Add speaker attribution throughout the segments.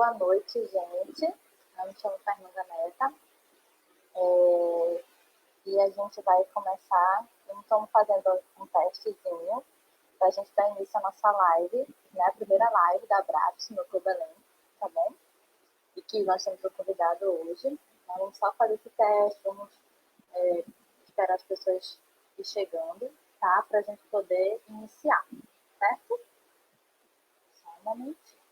Speaker 1: Boa noite, gente. Eu me chamo Fernanda Meta. E a gente vai começar. Estamos fazendo um testezinho para a gente dar início à nossa live, né? A primeira live da Abraps no Clube Belém, tá bom? E que nós temos um convidado hoje. Então, vamos só fazer esse teste, vamos esperar as pessoas ir chegando, tá? Para a gente poder iniciar, certo? Só um momentinho.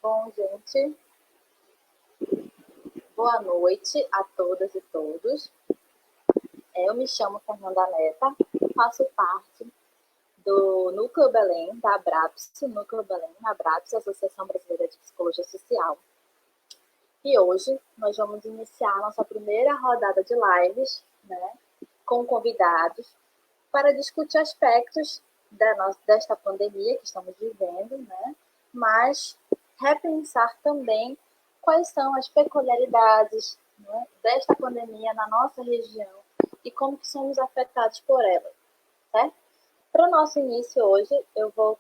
Speaker 1: Bom, gente, boa noite a todas e todos. Eu me chamo Fernanda Meta, faço parte do Núcleo Belém, da Abraps, Núcleo Belém, Abraps, Associação Brasileira de Psicologia Social. E hoje nós vamos iniciar a nossa primeira rodada de lives, né, com convidados, para discutir aspectos desta pandemia que estamos vivendo, né, mas repensar também quais são as peculiaridades, né, desta pandemia na nossa região e como que somos afetados por ela, certo? Para o nosso início hoje, eu vou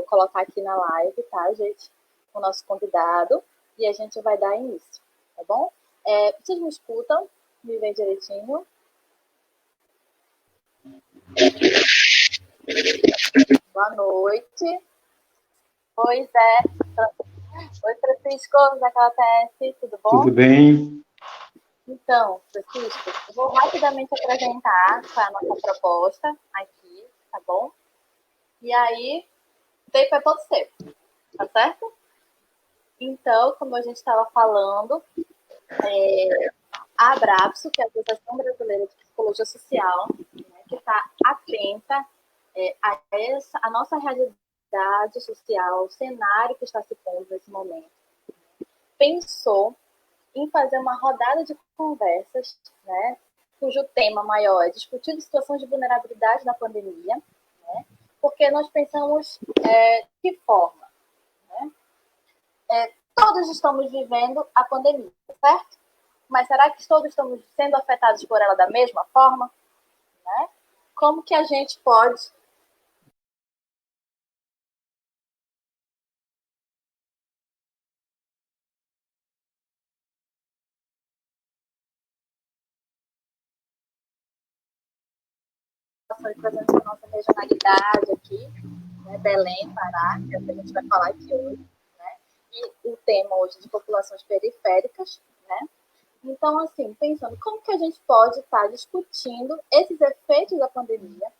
Speaker 1: colocar aqui na live, tá, gente, o nosso convidado, e a gente vai dar início, tá bom? Vocês me escutam? Me veem direitinho? Boa noite. Oi, Zé. Oi, Francisco. Zé Calatese, tudo bom?
Speaker 2: Tudo bem.
Speaker 1: Então, Francisco, eu vou rapidamente apresentar a nossa proposta aqui, tá bom? E aí, veio para você, tá certo? Então, como a gente estava falando, a Abrapso, que é a Associação Brasileira de Psicologia Social, né, que está atenta a nossa realidade social, o cenário que está se pondo nesse momento, pensou em fazer uma rodada de conversas, né, cujo tema maior é discutir situações de vulnerabilidade na pandemia, né, porque nós pensamos de que forma, né? Todos estamos vivendo a pandemia, certo? Mas será que todos estamos sendo afetados por ela da mesma forma? Né? Como que a gente pode presente a nossa regionalidade aqui, né? Belém, Pará, que é o que a gente vai falar aqui hoje, né? E o tema hoje de populações periféricas, né? Então, assim, pensando como que a gente pode estar discutindo esses efeitos da pandemia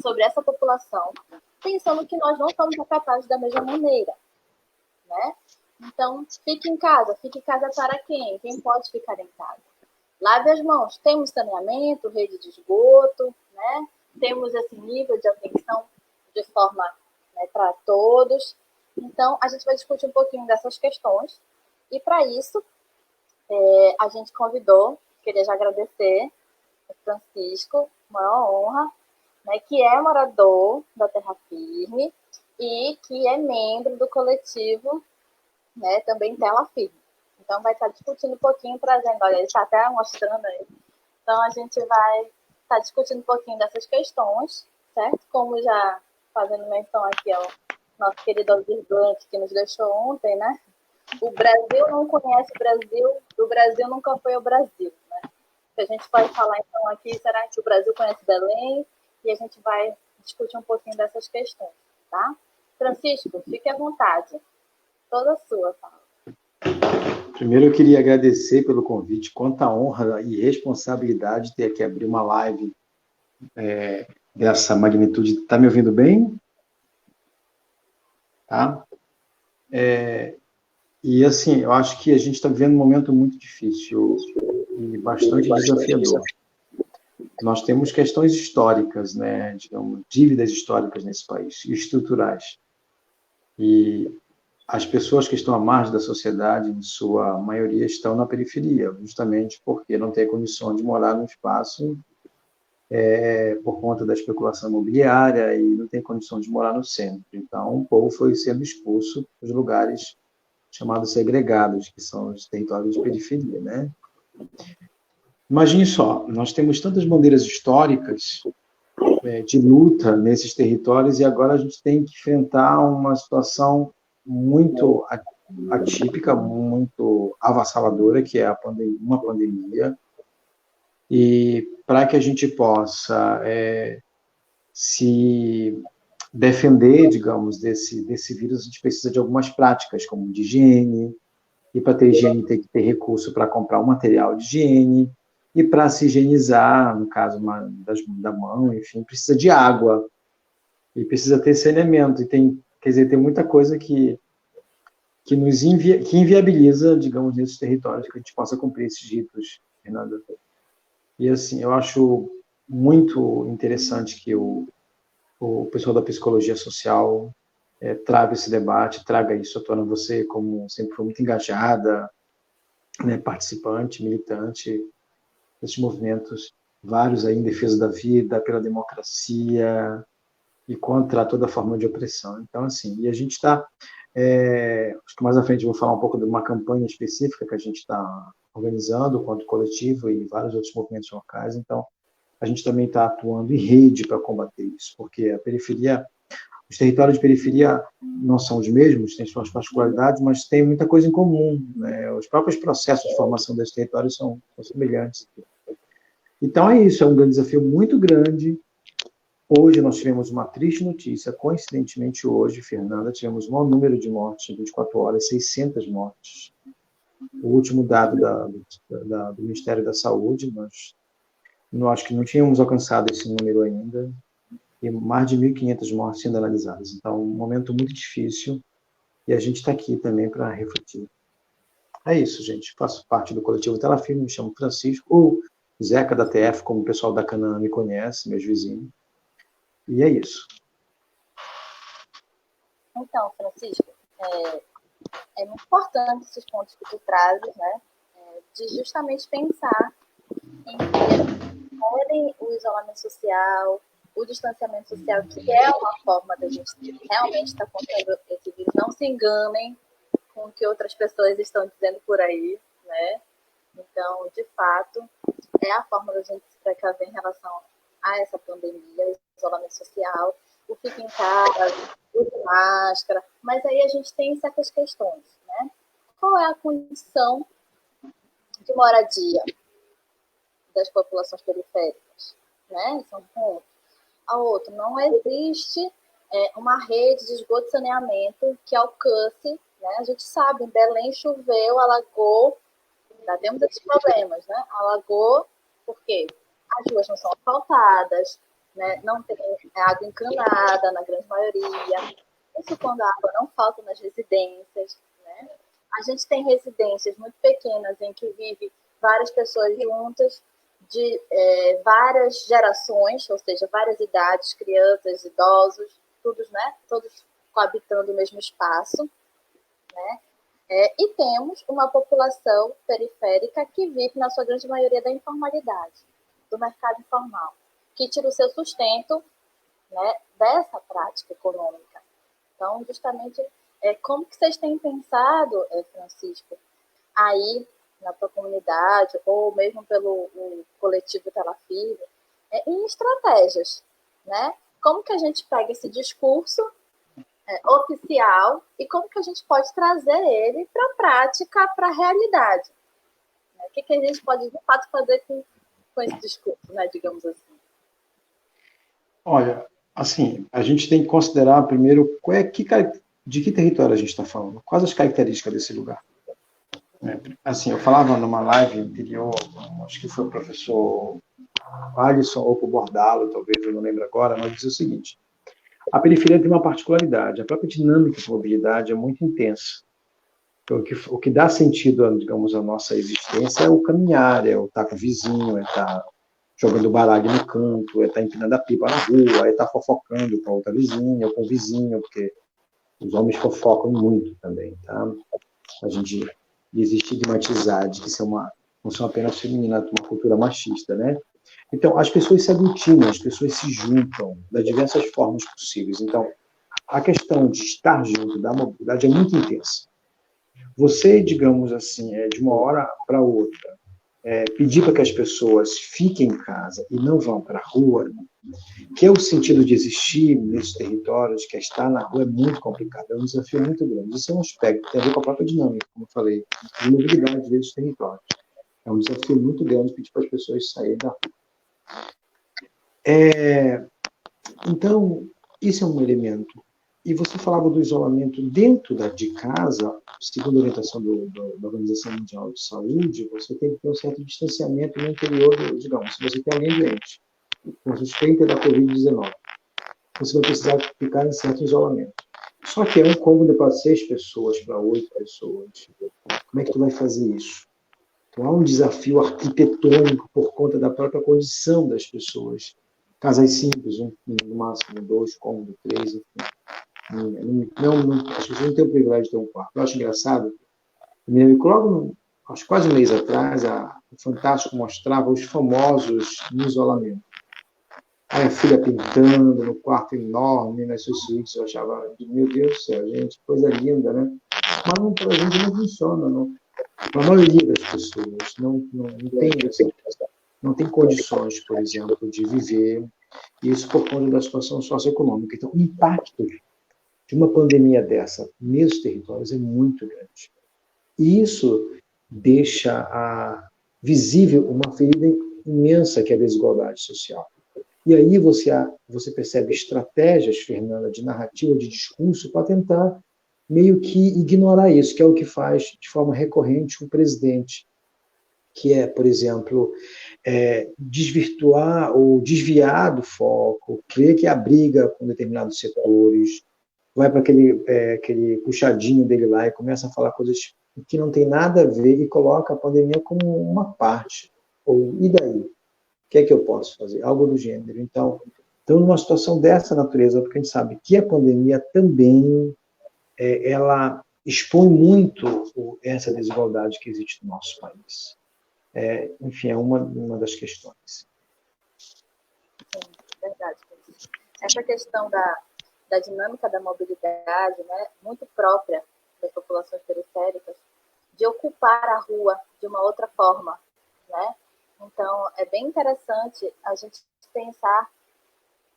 Speaker 1: sobre essa população, pensando que nós não somos afetados da mesma maneira, né? Então, fique em casa para quem? Quem pode ficar em casa? Lave as mãos, temos saneamento, rede de esgoto, né? Temos esse nível de atenção de forma, né, para todos. Então, a gente vai discutir um pouquinho dessas questões. E para isso, a gente convidou, queria já agradecer o Francisco, uma honra, né, que é morador da Terra Firme e que é membro do coletivo, né, também Tela Firme. Então, vai estar discutindo um pouquinho, trazendo, olha, ele está até mostrando aí. Então, a gente vai estar discutindo um pouquinho dessas questões, certo? Como já fazendo menção aqui ao nosso querido Aldir Blanc, que nos deixou ontem, né? O Brasil não conhece o Brasil nunca foi o Brasil, né? a gente vai falar então aqui, será que o Brasil conhece Belém? E a gente vai discutir um pouquinho dessas questões, tá? Francisco, fique à vontade. Toda sua fala.
Speaker 2: Primeiro, eu queria agradecer pelo convite. Quanta honra e responsabilidade ter que abrir uma live dessa magnitude. Está me ouvindo bem? Tá? E, assim, eu acho que a gente está vivendo um momento muito difícil e bastante desafiador. Nós temos questões históricas, né? Digamos, dívidas históricas nesse país, estruturais. E as pessoas que estão à margem da sociedade, em sua maioria, estão na periferia, justamente porque não têm condição de morar num espaço por conta da especulação imobiliária e não tem condição de morar no centro. Então, o povo foi sendo expulso dos lugares chamados segregados, que são os territórios de periferia, né? Imagine só, nós temos tantas bandeiras históricas de luta nesses territórios e agora a gente tem que enfrentar uma situação muito atípica, muito avassaladora, que é uma pandemia. E para que a gente possa se defender, digamos, desse vírus, a gente precisa de algumas práticas, como de higiene, e para ter higiene tem que ter recurso para comprar o material de higiene, e para se higienizar, no caso da mão, enfim, precisa de água, e precisa ter saneamento, e quer dizer, tem muita coisa que inviabiliza, digamos, nesses territórios, que a gente possa cumprir esses ritos, Fernanda. E, assim, eu acho muito interessante que o pessoal da psicologia social traga esse debate, traga isso à tona. Você, como sempre foi muito engajada, né, participante, militante desses movimentos, vários aí em defesa da vida, pela democracia e contra toda forma de opressão. Então, assim, e a gente está, acho que mais à frente eu vou falar um pouco de uma campanha específica que a gente está organizando contra o coletivo e vários outros movimentos locais. Então, a gente também está atuando em rede para combater isso, porque a periferia, os territórios de periferia não são os mesmos, têm suas particularidades, mas tem muita coisa em comum, né? Os próprios processos de formação desses territórios são semelhantes. Então é isso, é um grande desafio muito grande. Hoje nós tivemos uma triste notícia, coincidentemente hoje, Fernanda, tivemos o maior número de mortes em 24 horas, 600 mortes. O último dado do Ministério da Saúde, nós acho que não tínhamos alcançado esse número ainda, e mais de 1.500 mortes sendo analisadas. Então, um momento muito difícil, e a gente está aqui também para refletir. É isso, gente. Faço parte do coletivo Tela Firme, me chamo Francisco, ou Zeca da TF, como o pessoal da Canaã me conhece, meus vizinhos. E é isso.
Speaker 1: Então, Francisco, é muito importante esses pontos que tu trazes, né? De justamente pensar em que o isolamento social, o distanciamento social, que é uma forma da gente realmente estar contendo esse vírus. Não se enganem com o que outras pessoas estão dizendo por aí, né? Então, de fato, é a forma da gente se precaver em relação a essa pandemia, o isolamento social, o fica em casa, o de máscara, mas aí a gente tem certas questões, né? Qual é a condição de moradia das populações periféricas, né? Isso é um ponto. A outro, não existe uma rede de esgoto e saneamento que alcance, né? A gente sabe, em Belém choveu, alagou, já temos esses problemas, né? Alagou, por quê? As ruas não são asfaltadas, né? Não tem água encanada na grande maioria. Isso quando a água não falta nas residências, né? A gente tem residências muito pequenas em que vivem várias pessoas juntas, de várias gerações, ou seja, várias idades, crianças, idosos, todos coabitando o mesmo espaço, né? E temos uma população periférica que vive, na sua grande maioria, da informalidade, do mercado informal, que tira o seu sustento, né, dessa prática econômica. Então, justamente, como que vocês têm pensado, Francisco, aí na tua comunidade, ou mesmo pelo coletivo Tela Firme, em estratégias, né? Como que a gente pega esse discurso oficial e como que a gente pode trazer ele para a prática, para a realidade? O que a gente pode, de fato, fazer com com esse discurso, né, digamos assim?
Speaker 2: Olha, assim, a gente tem que considerar primeiro de que território a gente está falando, quais as características desse lugar. Assim, eu falava numa live anterior, acho que foi o professor Alisson ou o Bordalo, talvez, eu não lembro agora, mas dizia o seguinte: a periferia tem uma particularidade, a própria dinâmica de mobilidade é muito intensa. Então, o que dá sentido, digamos, à nossa existência é o caminhar, é o estar com o vizinho, é estar jogando baralho no canto, é estar empinando a pipa na rua, é estar fofocando com a outra vizinha ou com o vizinho, porque os homens fofocam muito também, tá? A gente desestigmatizar de que isso é uma função apenas feminina, uma cultura machista, né? Então, as pessoas se aglutinam, as pessoas se juntam das diversas formas possíveis. Então, a questão de estar junto da mobilidade é muito intensa. Você, digamos assim, de uma hora para outra, pedir para que as pessoas fiquem em casa e não vão para a rua, que é o sentido de existir nesses territórios, que é estar na rua, é muito complicado, é um desafio muito grande. Isso é um aspecto que tem a ver com a própria dinâmica, como eu falei, de mobilidade desses territórios. É um desafio muito grande pedir para as pessoas saírem da rua. Então, isso é um elemento. E você falava do isolamento dentro de casa, segundo a orientação da Organização Mundial de Saúde, você tem que ter um certo distanciamento no interior, digamos, se você tem alguém doente, com suspeita da Covid-19, você vai precisar ficar em certo isolamento. Só que é um cômodo para 6 pessoas, para 8 pessoas. Como é que tu vai fazer isso? Então, há um desafio arquitetônico por conta da própria condição das pessoas. Casais simples, no máximo 2 cômodos, 3, enfim. As pessoas não têm o privilégio de ter um quarto. Eu acho engraçado. Eu me lembro que logo, acho quase um mês atrás, o Fantástico mostrava os famosos no isolamento. Aí a filha pintando no quarto enorme, nas suas suítes, eu achava, meu Deus do céu, gente, coisa linda, né? Mas para a gente não funciona, não. Para a maioria das pessoas, não tem condições, por exemplo, de viver isso por conta da situação socioeconômica. Então, o impacto de uma pandemia dessa nesses territórios é muito grande. E isso deixa visível uma ferida imensa que é a desigualdade social. E aí você percebe estratégias, Fernanda, de narrativa, de discurso, para tentar meio que ignorar isso, que é o que faz de forma recorrente o presidente, que é, por exemplo, desvirtuar ou desviar do foco, crer que abriga com determinados setores, vai para aquele puxadinho dele lá e começa a falar coisas que não tem nada a ver e coloca a pandemia como uma parte. Ou, e daí? O que é que eu posso fazer? Algo do gênero. Então, numa situação dessa natureza, porque a gente sabe que a pandemia também ela expõe muito essa desigualdade que existe no nosso país. Enfim, é uma das questões.
Speaker 1: Sim, verdade. Essa questão da dinâmica da mobilidade, né, muito própria das populações periféricas, de ocupar a rua de uma outra forma, né? Então, é bem interessante a gente pensar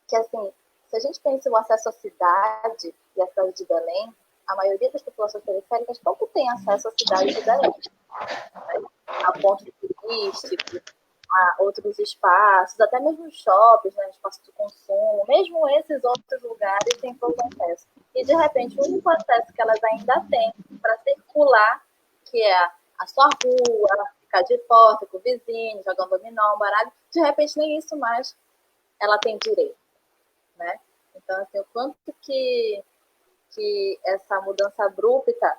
Speaker 1: que, assim, se a gente pensa o acesso à cidade e à cidade de Belém, a maioria das populações periféricas pouco tem acesso à cidade de Belém, né? A pontos turísticos, a outros espaços, até mesmo shoppings, né, espaços de consumo, mesmo esses outros lugares têm pouco acesso. E, de repente, o único acesso que elas ainda têm para circular, que é a sua rua, ficar de porta com o vizinho, jogando dominó, um baralho, de repente nem isso mais ela tem direito, né? Então, assim, o quanto que essa mudança abrupta,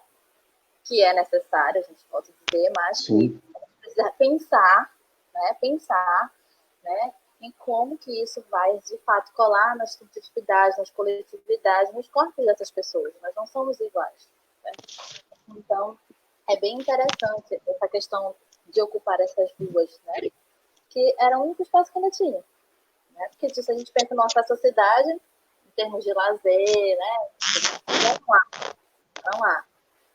Speaker 1: que é necessária, a gente pode dizer, mas que a gente precisa pensar, né, em como que isso vai, de fato, colar nas subjetividades, nas coletividades, nos corpos dessas pessoas. Nós não somos iguais, né? Então, é bem interessante essa questão de ocupar essas ruas, né, que era o único espaço que ainda tinha, né? Porque se a gente pensa na nossa sociedade, em termos de lazer, né, não há.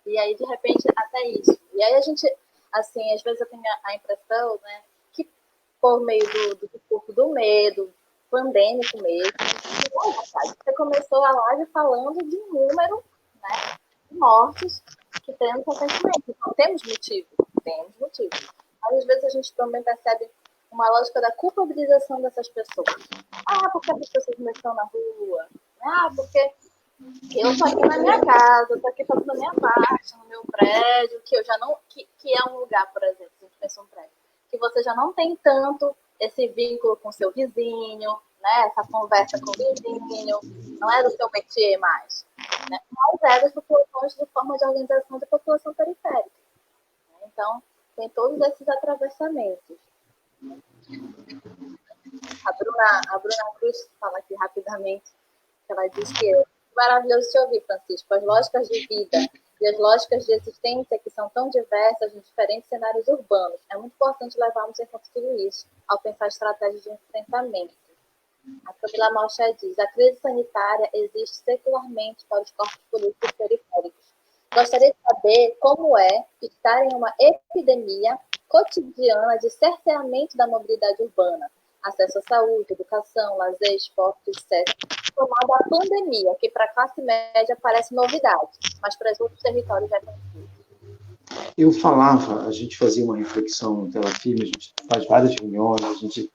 Speaker 1: E aí, de repente, até isso. E aí a gente, assim, às vezes eu tenho a impressão, né, que por meio do discurso do medo, pandêmico mesmo, você começou a live falando de um número, né, de mortes que temos recentemente. Então, temos motivo. Mas às vezes a gente também percebe uma lógica da culpabilização dessas pessoas. Porque as pessoas não estão na rua. Porque eu estou aqui na minha casa, eu estou aqui fazendo a minha parte, no meu prédio, que eu já não. Que é um lugar, por exemplo, se a gente pensa um prédio, que você já não tem tanto esse vínculo com seu vizinho, né? Essa conversa com o vizinho, não é do seu métier mais, né? Mas é das populações de forma de organização da população periférica. Né? Então, tem todos esses atravessamentos. A Bruna Cruz fala aqui rapidamente, ela diz que é maravilhoso te ouvir, Francisco. As lógicas de vida e as lógicas de existência que são tão diversas em diferentes cenários urbanos. É muito importante levarmos em conta tudo isso ao pensar estratégias de enfrentamento. A Camila Malché diz: a crise sanitária existe secularmente para os corpos políticos periféricos. Gostaria de saber como é estar em uma epidemia cotidiana de cerceamento da mobilidade urbana, acesso à saúde, educação, lazer, esporte, etc., somado à pandemia, que para a classe média parece novidade, mas para os outros territórios já é conhecido.
Speaker 2: Eu falava, a gente fazia uma reflexão no Tela Firme, a gente faz várias reuniões, a gente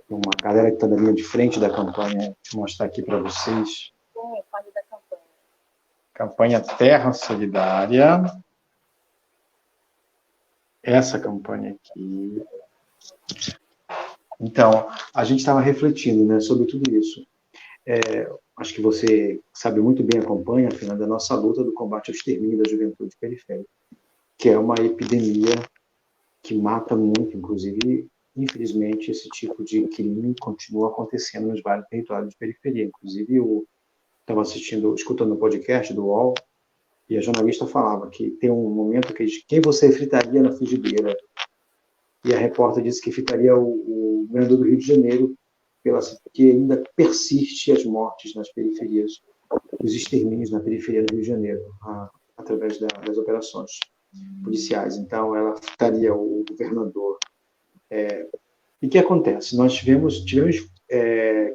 Speaker 2: tem uma galera que está na linha de frente da campanha, vou mostrar aqui para vocês.
Speaker 1: Sim, pode da campanha.
Speaker 2: Campanha Terra Solidária. Essa campanha aqui. Então, a gente estava refletindo, né, sobre tudo isso. Acho que você sabe muito bem, acompanha, Fernanda, a nossa luta do combate ao extermínio da juventude periférica, que é uma epidemia que mata muito, inclusive, infelizmente, esse tipo de crime continua acontecendo nos vários territórios de periferia. Inclusive, eu estava escutando um podcast do UOL, e a jornalista falava que tem um momento que diz: quem você fritaria na frigideira? E a repórter disse que fritaria o governador do Rio de Janeiro, porque ainda persiste as mortes nas periferias, os extermínios na periferia do Rio de Janeiro, através das operações policiais. Então, ela fritaria o governador. E o que acontece? Nós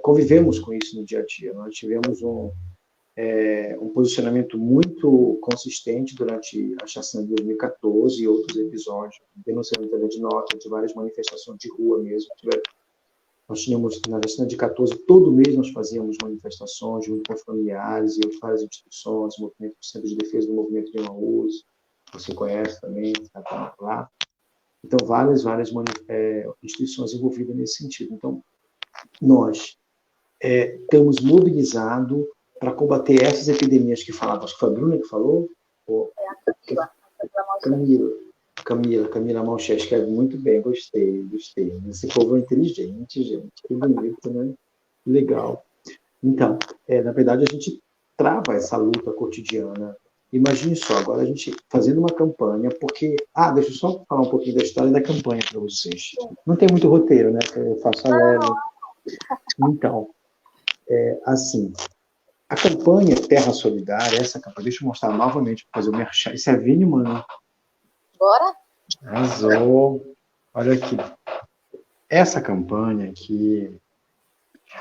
Speaker 2: convivemos com isso no dia a dia. Nós tivemos um posicionamento muito consistente durante a chacina de 2014 e outros episódios, denunciando através de notas, de várias manifestações de rua mesmo. Nós tínhamos, na chacina de 14, todo mês nós fazíamos manifestações junto com os familiares e várias instituições, o Movimento do Centro de Defesa do Movimento de Emaús, você conhece também, está lá. Então, várias instituições envolvidas nesse sentido. Então, nós estamos mobilizados para combater essas epidemias que falavam. Acho que foi a Bruna que falou? Camila Malché escreve muito bem, gostei. Esse povo é inteligente, gente, que bonito, né? Legal. Então, na verdade, a gente trava essa luta cotidiana. Imagine só, agora a gente fazendo uma campanha, porque... deixa eu só falar um pouquinho da história da campanha para vocês. Não tem muito roteiro, né? Eu faço a leve. Então, assim, a campanha Terra Solidária, essa campanha, deixa eu mostrar novamente para fazer o merchan. Isso é Vini, mano.
Speaker 1: Bora?
Speaker 2: Arrasou. Olha aqui. Essa campanha aqui...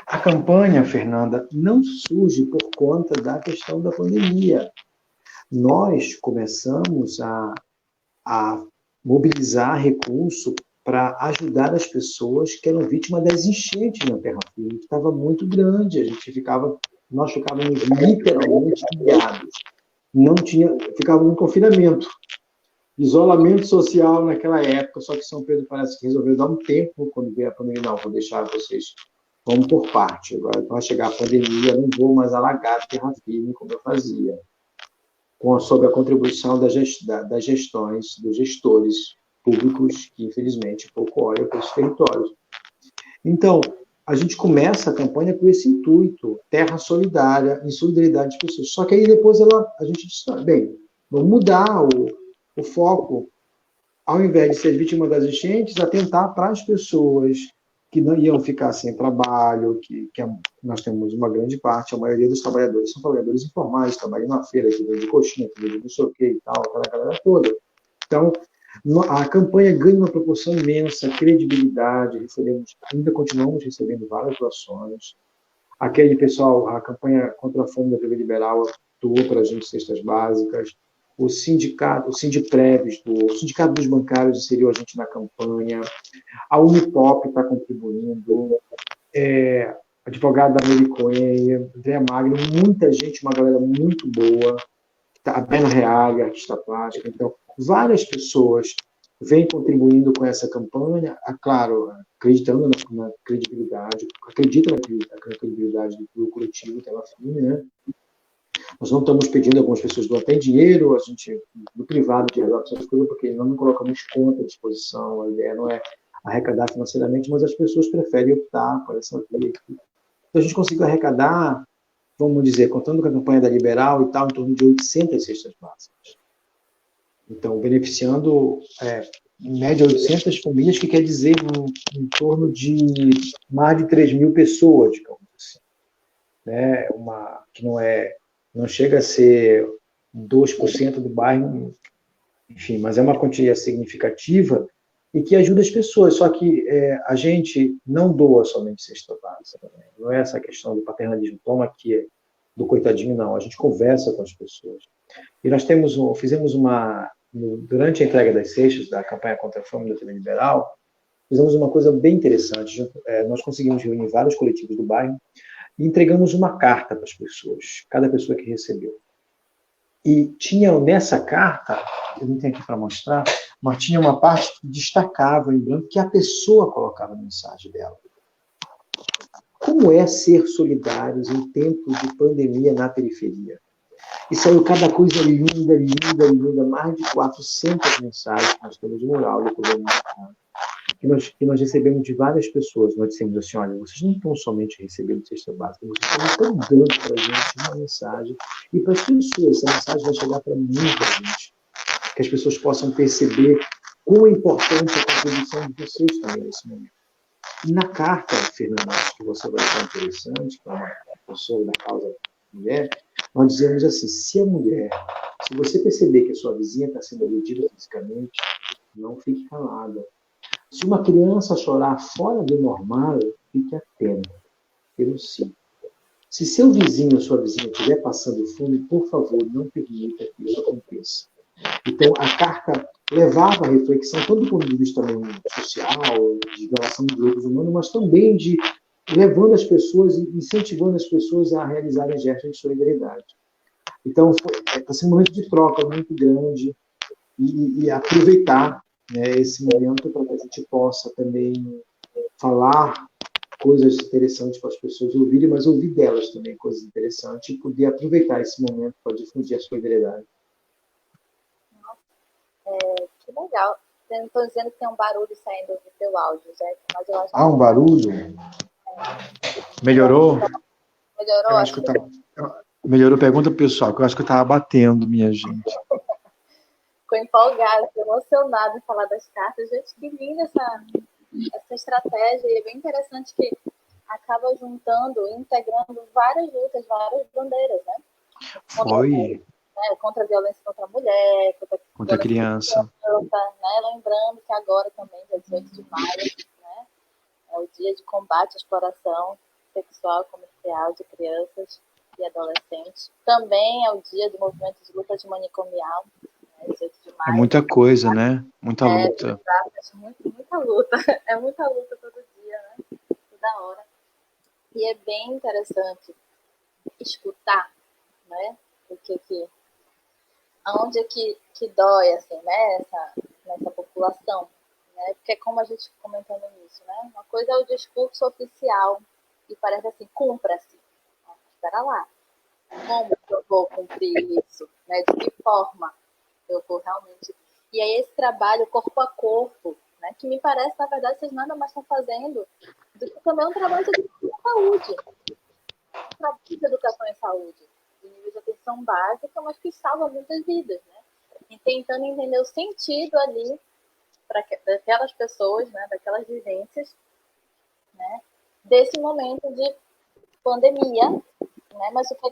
Speaker 2: A campanha, Fernanda, não surge por conta da questão da pandemia. Nós começamos a mobilizar recursos para ajudar as pessoas que eram vítimas das enchentes na Terra Firme, que estava muito grande. Nós ficávamos literalmente ilhados. Ficávamos em confinamento. Isolamento social naquela época, só que São Pedro parece que resolveu dar um tempo quando veio a pandemia. Não, vou deixar vocês, vamos por parte. Agora vai chegar a pandemia, não vou mais alagar a Terra Firme como eu fazia. Sob a contribuição das gestões, dos gestores públicos, que infelizmente pouco olham para os territórios. Então, a gente começa a campanha com esse intuito, Terra Solidária, em solidariedade das pessoas. Só que aí depois a gente diz: bem, vamos mudar o foco, ao invés de ser vítima das enchentes, atentar para as pessoas que não iam ficar sem trabalho, nós temos uma grande parte, a maioria dos trabalhadores são trabalhadores informais, trabalham na feira, que vende coxinha, que vende não sei o que e tal, aquela galera toda. Então, a campanha ganha uma proporção imensa, credibilidade, ainda continuamos recebendo várias doações. Aquele pessoal, a campanha contra a fome da TV Liberal doou para a gente cestas básicas. o sindicato, o Sindiprebs, o Sindicato dos Bancários inseriu a gente na campanha, a Unipop está contribuindo, a advogada da Mary Coelho, Andréa Magno, muita gente, uma galera muito boa, a Bena Reale, artista plástica, então, várias pessoas vêm contribuindo com essa campanha, claro, acreditando na credibilidade, acredita na credibilidade do coletivo Tela Filme, né? Nós não estamos pedindo, algumas pessoas doem dinheiro, a gente, no privado, de essas coisas, porque nós não colocamos conta à disposição, a ideia não é arrecadar financeiramente, mas as pessoas preferem optar por essa via. Então, a gente conseguiu arrecadar, vamos dizer, contando com a campanha da Liberal e tal, em torno de 800 cestas básicas. Então, beneficiando, em média, 800 famílias, que quer dizer em torno de mais de 3 mil pessoas, digamos assim. Né? Que não chega a ser 2% do bairro, enfim, mas é uma quantia significativa e que ajuda as pessoas. Só que a gente não doa somente cesta básica. Né? Não é essa questão do paternalismo, toma aqui do coitadinho, não. A gente conversa com as pessoas. E nós fizemos durante a entrega das cestas da campanha contra a fome da TV Liberal, fizemos uma coisa bem interessante. Nós conseguimos reunir vários coletivos do bairro e entregamos uma carta para as pessoas, cada pessoa que recebeu. E tinha nessa carta, eu não tenho aqui para mostrar, mas tinha uma parte que destacava em branco que a pessoa colocava na mensagem dela. Como é ser solidários em tempos de pandemia na periferia? E saiu cada coisa linda, linda, linda, mais de 400 mensagens que nós temos no mural do Poder Militar, que nós recebemos de várias pessoas. Nós dissemos assim, olha, vocês não estão somente recebendo cesta básica, vocês estão dando para a gente uma mensagem, e para as pessoas, essa mensagem vai chegar para muita gente, que as pessoas possam perceber quão importante é a contribuição de vocês também nesse momento. E na carta, Fernanda, acho que você vai achar interessante, para uma pessoa da causa mulher, nós dizemos assim, se você perceber que a sua vizinha está sendo agredida fisicamente, não fique calada. Se uma criança chorar fora do normal, fique atento, denuncie. Se seu vizinho ou sua vizinha estiver passando fome, por favor, não permita que isso aconteça. Então, a carta levava a reflexão, tanto do ponto de vista social, de relação de direitos humanos, mas também de levando as pessoas, incentivando as pessoas a realizarem gestos de solidariedade. Então, está sendo um momento de troca muito grande e aproveitar, né, esse momento para que a gente possa também falar coisas interessantes para as pessoas ouvirem, mas ouvir delas também coisas interessantes e poder aproveitar esse momento para difundir a solidariedade.
Speaker 1: Que legal. Estou dizendo que tem um barulho saindo do teu áudio, Zé, mas eu acho que...
Speaker 2: Um barulho? Melhorou?
Speaker 1: Melhorou?
Speaker 2: Eu acho que melhorou. Pergunta pro pessoal, que eu acho que eu estava batendo, minha gente.
Speaker 1: Ficou empolgada, ficou emocionada em falar das cartas. Gente, que linda essa estratégia. E é bem interessante que acaba juntando, integrando várias lutas, várias bandeiras, né?
Speaker 2: Foi.
Speaker 1: Contra a violência contra a mulher,
Speaker 2: contra a criança.
Speaker 1: Né? Lembrando que agora também, dia 18 de maio, né? É o dia de combate à exploração sexual e comercial de crianças e adolescentes. Também é o dia do movimento de luta antimanicomial, né? 18 de maio.
Speaker 2: É muita coisa, né? Muita luta.
Speaker 1: Muita luta. É muita luta todo dia, né? Toda hora. E é bem interessante escutar, né? Aonde é que dói, assim, né? Nessa população. Né? Porque é como a gente comentou no início, né? Uma coisa é o discurso oficial e parece assim, cumpra-se. Espera lá. Como eu vou cumprir isso? Né? De que forma eu vou realmente... E aí esse trabalho corpo a corpo, né? Que me parece, na verdade, vocês nada mais estão fazendo do que também um trabalho de educação e saúde. Um trabalho de educação e saúde. De nível de atenção básica, mas que salva muitas vidas, né? E tentando entender o sentido ali para daquelas pessoas, né? Daquelas vivências, né? Desse momento de pandemia, né? Mas o que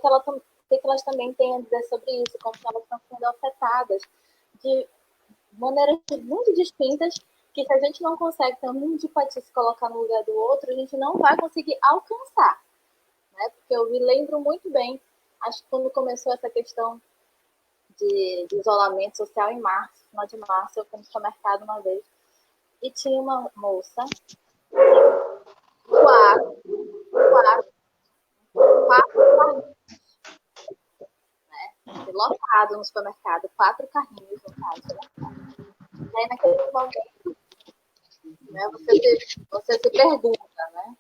Speaker 1: elas também têm a dizer sobre isso, como elas estão sendo afetadas de maneiras muito distintas, que se a gente não consegue ter um mínimo de empatia se colocar no lugar do outro, a gente não vai conseguir alcançar. Né? Porque eu me lembro muito bem, acho que quando começou essa questão de isolamento social em março, final de março, eu fui no supermercado uma vez e tinha uma moça, quatro, quatro lotado no supermercado, 4 carrinhos no caso. E aí naquele momento, né, você se pergunta, né?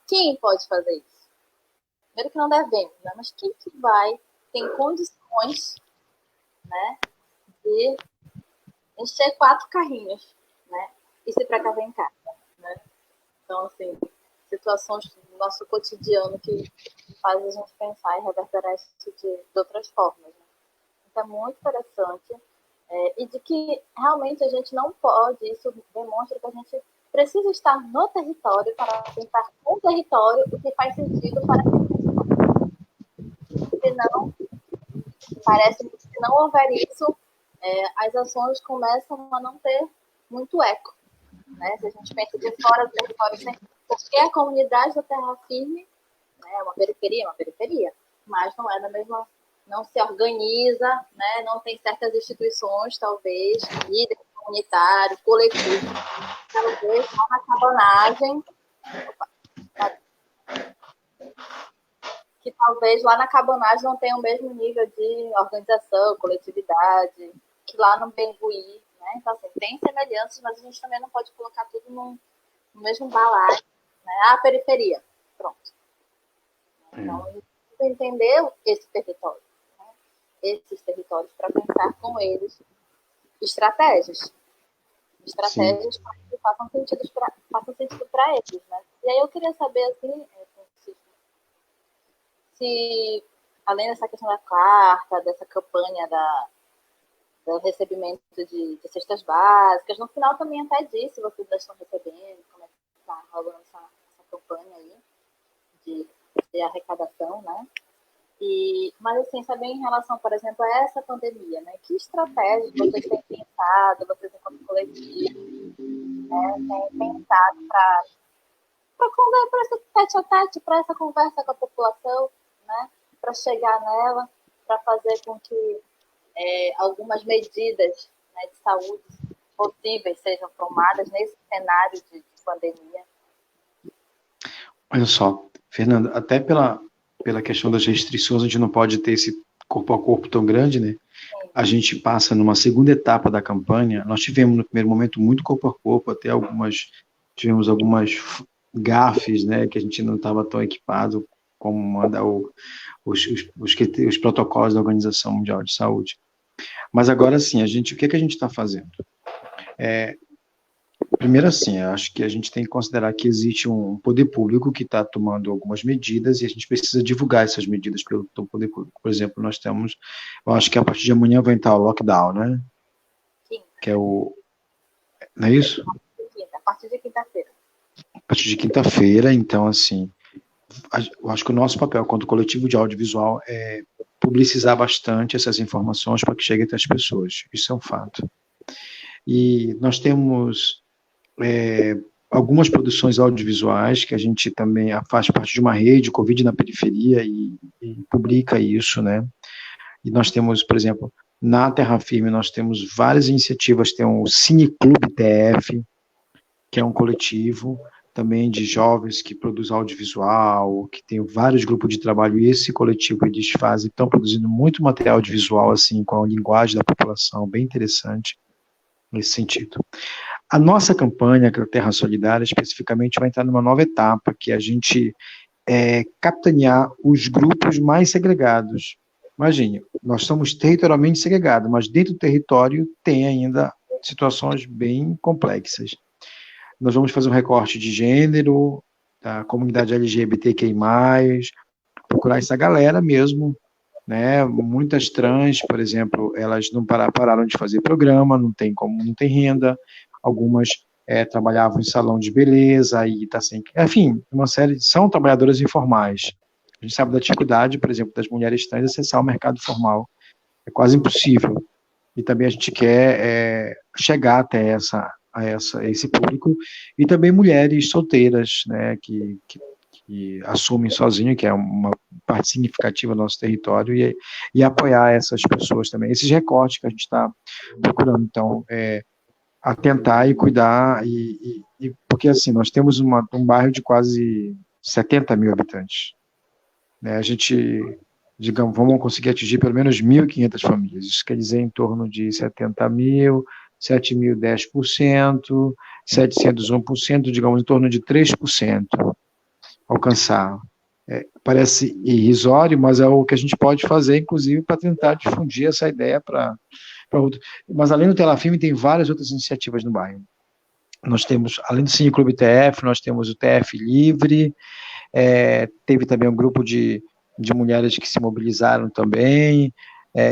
Speaker 1: Quem pode fazer isso? Primeiro que não devemos, né? Mas quem que tem condições, né, de encher 4 carrinhos, né? E se precaver em casa, né? Então, assim, situações do nosso cotidiano que faz a gente pensar e reverberar isso de outras formas. Né? Então, é muito interessante. E de que realmente a gente não pode, isso demonstra que a gente precisa estar no território para pensar com o território o que faz sentido para quem. Senão, parece que se não houver isso, as ações começam a não ter muito eco. Né? Se a gente pensa de fora do território, porque a comunidade da terra firme é uma periferia, mas não é da mesma, não se organiza, né? Não tem certas instituições, talvez, líderes comunitários, coletivos, talvez lá na cabanagem, que talvez lá na cabanagem não tenha o mesmo nível de organização, coletividade, que lá no Bengui, né? Então, assim, tem semelhanças, mas a gente também não pode colocar tudo no mesmo balaio, né? A periferia, pronto. Então, a gente precisa entender esse território, né? Esses territórios, para pensar com eles estratégias para que façam sentido para eles, né? E aí eu queria saber, assim, se além dessa questão da carta, dessa campanha do recebimento de cestas básicas, no final também até disse se vocês já estão recebendo, como é que está rolando essa campanha aí de arrecadação, né? Mas assim, saber em relação, por exemplo, a essa pandemia, né? Que estratégias vocês têm pensado, vocês enquanto coletivo, né? Têm pensado para esse tete-a-tete, para essa conversa com a população, né? Para chegar nela, para fazer com que algumas medidas, né, de saúde possíveis sejam tomadas nesse cenário de pandemia.
Speaker 2: Olha só, Fernanda, até pela questão das restrições, a gente não pode ter esse corpo a corpo tão grande, né? A gente passa numa segunda etapa da campanha. Nós tivemos no primeiro momento muito corpo a corpo, até tivemos algumas gafes, né, que a gente não estava tão equipado como manda os protocolos da Organização Mundial de Saúde. Mas agora sim, o que a gente está fazendo? Primeiro, assim, eu acho que a gente tem que considerar que existe um poder público que está tomando algumas medidas e a gente precisa divulgar essas medidas pelo poder público. Por exemplo, nós temos, eu acho que a partir de amanhã vai entrar o lockdown, né?
Speaker 1: Sim.
Speaker 2: Que é o... Não é isso?
Speaker 1: A partir de quinta-feira.
Speaker 2: A partir de quinta-feira, então, assim, eu acho que o nosso papel quanto coletivo de audiovisual é publicizar bastante essas informações para que chegue até as pessoas. Isso é um fato. E nós temos algumas produções audiovisuais que a gente também faz parte de uma rede, Covid na Periferia, e publica isso, né? E nós temos, por exemplo, na Terra Firme, nós temos várias iniciativas, tem o Cineclube TF, que é um coletivo também de jovens que produz audiovisual, que tem vários grupos de trabalho, e esse coletivo eles estão produzindo muito material audiovisual, assim, com a linguagem da população, bem interessante nesse sentido. A nossa campanha, que é a Terra Solidária, especificamente, vai entrar numa nova etapa, que é a gente capitanear os grupos mais segregados. Imagine, nós somos territorialmente segregados, mas dentro do território tem ainda situações bem complexas. Nós vamos fazer um recorte de gênero, da comunidade LGBTQI+, procurar essa galera mesmo, né? Muitas trans, por exemplo, elas não pararam de fazer programa, não tem renda, algumas trabalhavam em salão de beleza, e tá sem, enfim, são trabalhadoras informais. A gente sabe da dificuldade, por exemplo, das mulheres trans acessar o mercado formal, é quase impossível. E também a gente quer chegar até esse público, e também mulheres solteiras, né, que e assumem sozinho, que é uma parte significativa do nosso território, e apoiar essas pessoas também. Esses recortes que a gente está procurando, então, atentar e cuidar, porque assim, nós temos um bairro de quase 70 mil habitantes, né? A gente, digamos, vamos conseguir atingir pelo menos 1.500 famílias, isso quer dizer em torno de 70 mil, 7 mil, 10%, 700, 1%, digamos, em torno de 3% alcançar. Parece irrisório, mas é o que a gente pode fazer, inclusive, para tentar difundir essa ideia para outros. Mas além do Telafilme, tem várias outras iniciativas no bairro. Nós temos, além do Cine Clube TF, nós temos o TF Livre, teve também um grupo de mulheres que se mobilizaram também,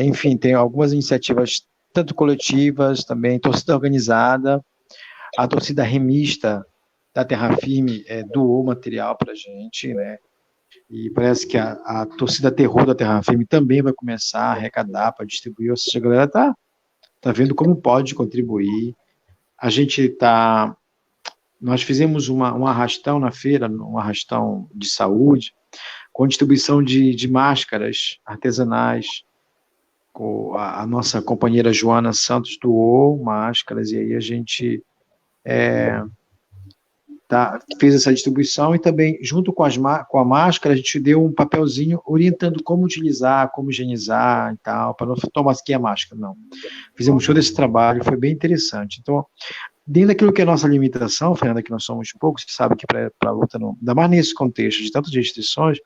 Speaker 2: enfim, tem algumas iniciativas, tanto coletivas, também, torcida organizada, a torcida remista da Terra Firme doou material para a gente, né? E parece que a torcida terror da Terra Firme também vai começar a arrecadar para distribuir, ou seja, a galera tá vendo como pode contribuir. A gente nós fizemos um arrastão na feira, um arrastão de saúde, com distribuição de máscaras artesanais. A nossa companheira Joana Santos doou máscaras, e aí a gente fez essa distribuição, e também, junto com a máscara, a gente deu um papelzinho orientando como utilizar, como higienizar e tal, para não tomar aqui a máscara, não. Fizemos todo esse trabalho, foi bem interessante. Então, dentro daquilo que é a nossa limitação, Fernanda, que nós somos poucos, você sabe que para a luta, ainda mais nesse contexto de tantas restrições,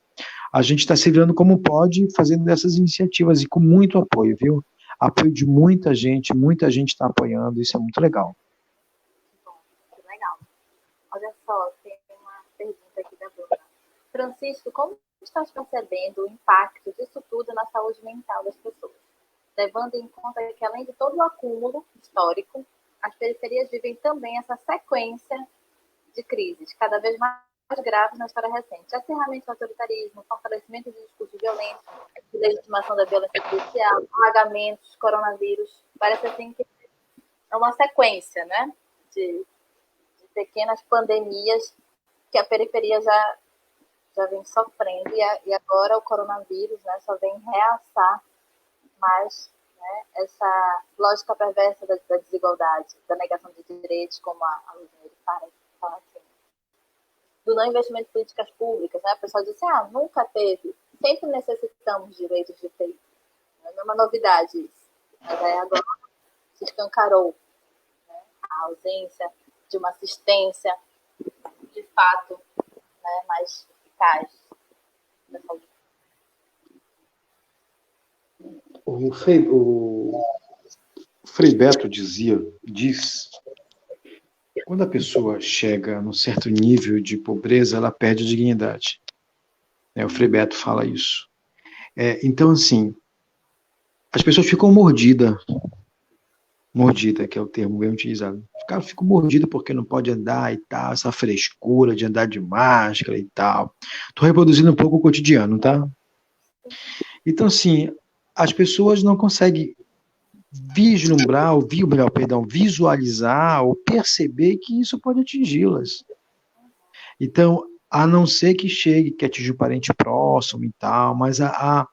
Speaker 2: a gente está se virando como pode, fazendo dessas iniciativas, e com muito apoio, viu? Apoio de muita gente está apoiando, isso é muito legal.
Speaker 1: Que legal. Olha só, tem uma pergunta aqui da Bruna. Francisco, como estás percebendo o impacto disso tudo na saúde mental das pessoas? Levando em conta que, além de todo o acúmulo histórico, as periferias vivem também essa sequência de crises, cada vez mais graves na história recente. Acerramento do autoritarismo, fortalecimento de discursos violentos, legitimação da violência policial, alagamentos, coronavírus. Parece assim que é uma sequência, né, de pequenas pandemias que a periferia já vem sofrendo, e agora o coronavírus, né, só vem realçar mais, né, essa lógica perversa da desigualdade, da negação de direitos, como a Luzineira fala aqui, do não investimento em políticas públicas, né? O pessoal diz assim, nunca teve, sempre necessitamos de direitos de ter. Não é uma novidade isso, mas aí agora se escancarou, né, a ausência de uma assistência de fato, né, mais eficaz da saúde.
Speaker 2: O Frei Beto diz, quando a pessoa chega num certo nível de pobreza, ela perde a dignidade. O Frei Beto fala isso. Então, assim, as pessoas ficam mordida, que é o termo bem utilizado. Os caras ficam mordidos porque não pode andar e tal, essa frescura de andar de máscara e tal. Estou reproduzindo um pouco o cotidiano, tá? Então, assim, as pessoas não conseguem visualizar ou perceber que isso pode atingi-las. Então, a não ser que chegue, que atinja o parente próximo e tal, mas há